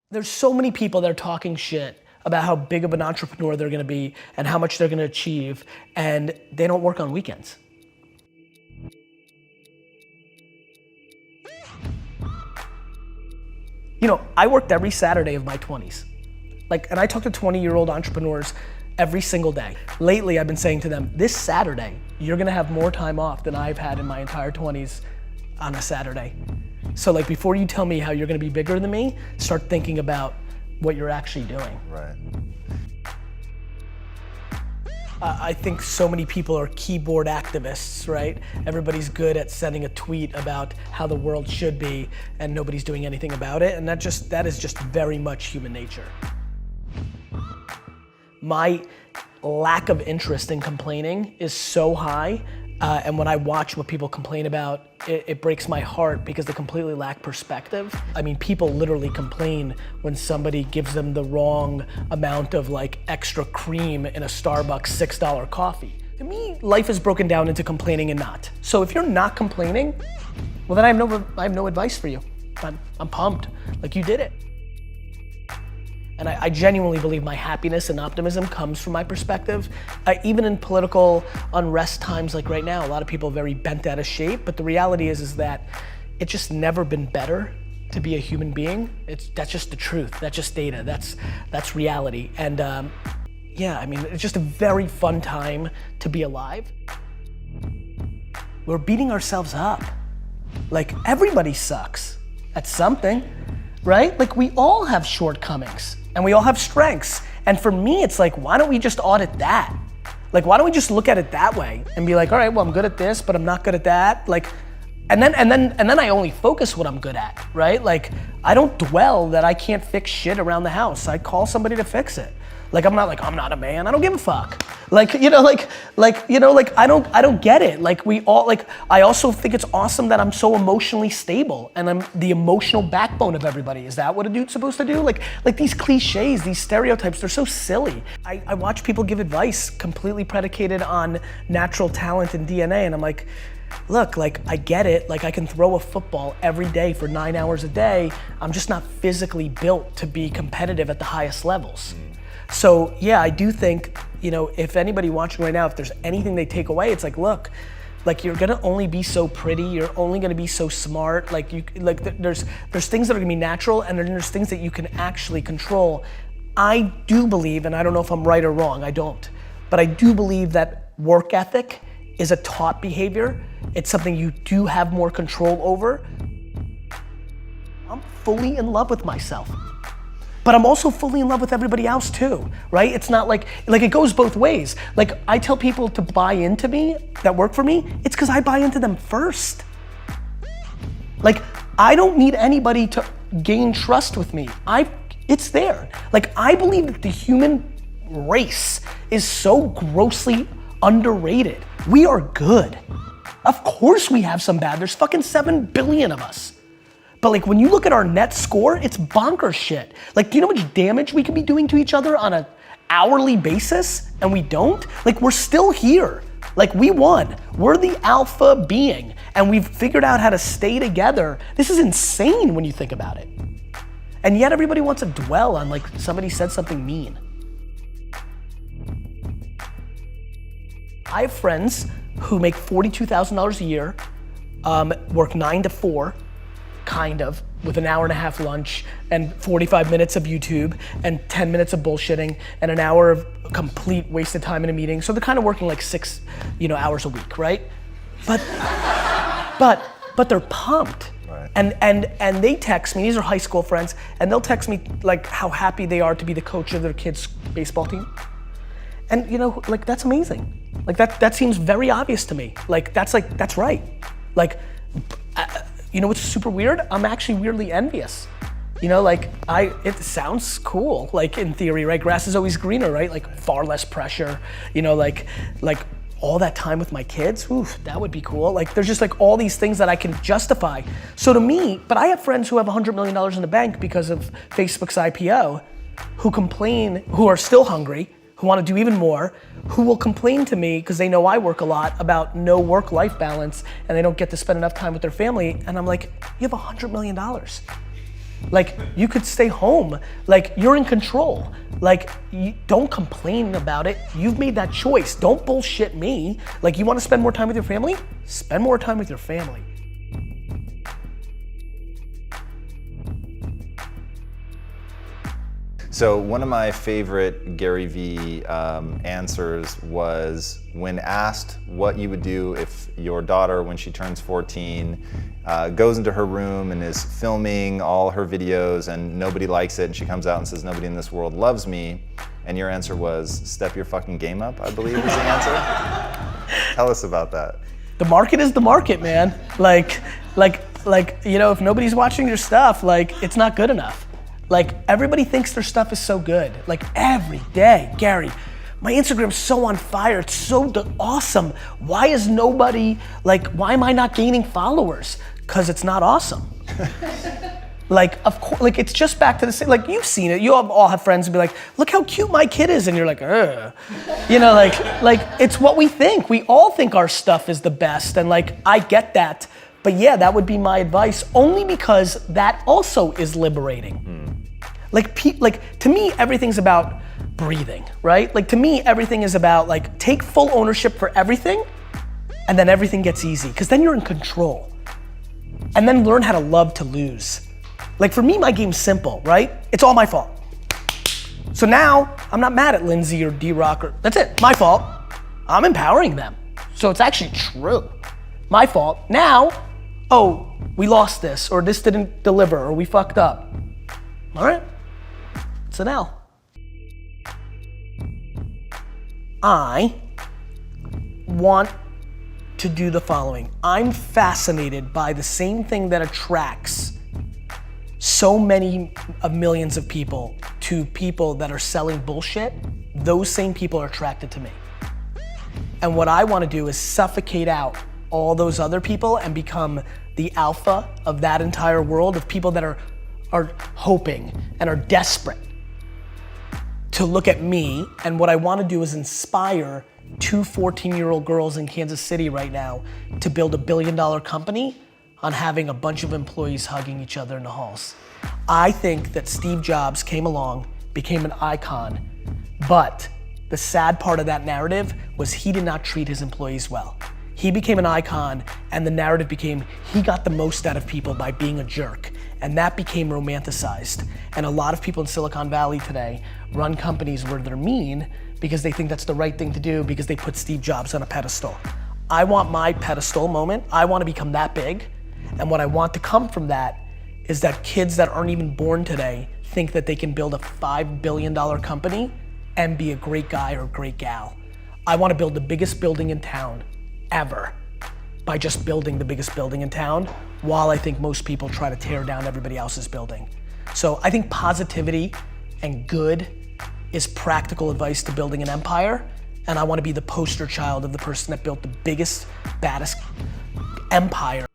There's so many people that are talking shit about how big of an entrepreneur they're gonna be and how much they're gonna achieve, and they don't work on weekends. You know, I worked every Saturday of my 20s. And I talk to 20-year-old entrepreneurs every single day. Lately, I've been saying to them, this Saturday, you're gonna have more time off than I've had in my entire 20s on a Saturday. So before you tell me how you're gonna be bigger than me, start thinking about what you're actually doing. Right. I think so many people are keyboard activists, right? Everybody's good at sending a tweet about how the world should be and nobody's doing anything about it, and that is just very much human nature. My lack of interest in complaining is so high, and when I watch what people complain about, it breaks my heart because they completely lack perspective. I mean, people literally complain when somebody gives them the wrong amount of extra cream in a Starbucks $6 coffee. To me, life is broken down into complaining and not. So if you're not complaining, well then I have no advice for you. I'm pumped, you did it. And I genuinely believe my happiness and optimism comes from my perspective. Even in political unrest times like right now, a lot of people are very bent out of shape, but the reality is that it's just never been better to be a human being. That's just the truth, that's just data, that's reality. And yeah, I mean, it's just a very fun time to be alive. We're beating ourselves up. Everybody sucks at something, right? We all have shortcomings. And we all have strengths. And for me, it's why don't we just audit that? Why don't we just look at it that way and be all right, well, I'm good at this, but I'm not good at that. And then I only focus what I'm good at, right? I don't dwell that I can't fix shit around the house. I call somebody to fix it. I'm not a man, I don't give a fuck. I don't get it. We all, I also think it's awesome that I'm so emotionally stable and I'm the emotional backbone of everybody. Is that what a dude's supposed to do? These cliches, these stereotypes, they're so silly. I watch people give advice completely predicated on natural talent and DNA, and I'm look, I get it. I can throw a football every day for 9 hours a day. I'm just not physically built to be competitive at the highest levels. So yeah, I do think, if anybody watching right now, if there's anything they take away, it's look, you're gonna only be so pretty, you're only gonna be so smart, there's things that are gonna be natural, and then there's things that you can actually control. I do believe, and I don't know if I'm right or wrong, I don't, but I do believe that work ethic is a taught behavior. It's something you do have more control over. I'm fully in love with myself. But I'm also fully in love with everybody else too, right? It's not it goes both ways. I tell people to buy into me, that work for me, it's because I buy into them first. I don't need anybody to gain trust with me. It's there. I believe that the human race is so grossly underrated. We are good. Of course we have some bad, there's fucking 7 billion of us. But when you look at our net score, it's bonkers shit. Do you know how much damage we could be doing to each other on an hourly basis and we don't? We're still here. We won. We're the alpha being and we've figured out how to stay together. This is insane when you think about it. And yet everybody wants to dwell on somebody said something mean. I have friends who make $42,000 a year, work 9 to 4, kind of, with an hour and a half lunch and 45 minutes of YouTube and 10 minutes of bullshitting and an hour of complete wasted time in a meeting. So they're kind of working 6, hours a week, right? But they're pumped. Right. And they text me, these are high school friends, and they'll text me how happy they are to be the coach of their kids' baseball team. And that's amazing. That seems very obvious to me. That's right. You know what's super weird? I'm actually weirdly envious. It sounds cool, in theory, right? Grass is always greener, right? Far less pressure, all that time with my kids, oof, that would be cool. There's just all these things that I can justify. So to me, but I have friends who have $100 million in the bank because of Facebook's IPO, who complain, who are still hungry, who want to do even more, who will complain to me because they know I work a lot about no work-life balance and they don't get to spend enough time with their family. And I'm you have $100 million. Like, you could stay home. Like, you're in control. Like, you don't complain about it. You've made that choice. Don't bullshit me. Like, you wanna spend more time with your family? Spend more time with your family. So one of my favorite Gary Vee answers was when asked what you would do if your daughter, when she turns 14, goes into her room and is filming all her videos and nobody likes it, and she comes out and says, nobody in this world loves me, and your answer was, step your fucking game up, I believe is the answer. Tell us about that. The market is the market, man. Like, you know, if nobody's watching your stuff, like, it's not good enough. Like, everybody thinks their stuff is so good. Like, every day, Gary, my Instagram's so on fire, it's so awesome. Why is nobody, like, why am I not gaining followers? Because it's not awesome. Like, of course, like, it's just back to the same, like, you've seen it. You all have friends who be like, look how cute my kid is, and you're like, ugh. You know, like, it's what we think. We all think our stuff is the best, and like, I get that. But yeah, that would be my advice, only because that also is liberating. Like, to me, everything's about breathing, right? Like, to me, everything is about, like, take full ownership for everything, and then everything gets easy, because then you're in control. And then learn how to love to lose. Like, for me, my game's simple, right? It's all my fault. So now, I'm not mad at Lindsay or D-Rock, or that's it, my fault. I'm empowering them. So it's actually true. My fault. Now, oh, we lost this, or this didn't deliver, or we fucked up. All right, it's an L. I want to do the following. I'm fascinated by the same thing that attracts so many of millions of people to people that are selling bullshit. Those same people are attracted to me. And what I want to do is suffocate out all those other people and become the alpha of that entire world of people that are hoping and are desperate to look at me. And what I want to do is inspire 2 14-year-old girls in Kansas City right now to build a $1 billion company on having a bunch of employees hugging each other in the halls. I think that Steve Jobs came along, became an icon, but the sad part of that narrative was he did not treat his employees well. He became an icon, and the narrative became he got the most out of people by being a jerk, and that became romanticized. And a lot of people in Silicon Valley today run companies where they're mean because they think that's the right thing to do because they put Steve Jobs on a pedestal. I want my pedestal moment. I want to become that big, and what I want to come from that is that kids that aren't even born today think that they can build a $5 billion company and be a great guy or a great gal. I want to build the biggest building in town ever by just building the biggest building in town, while I think most people try to tear down everybody else's building. So I think positivity and good is practical advice to building an empire, and I want to be the poster child of the person that built the biggest, baddest empire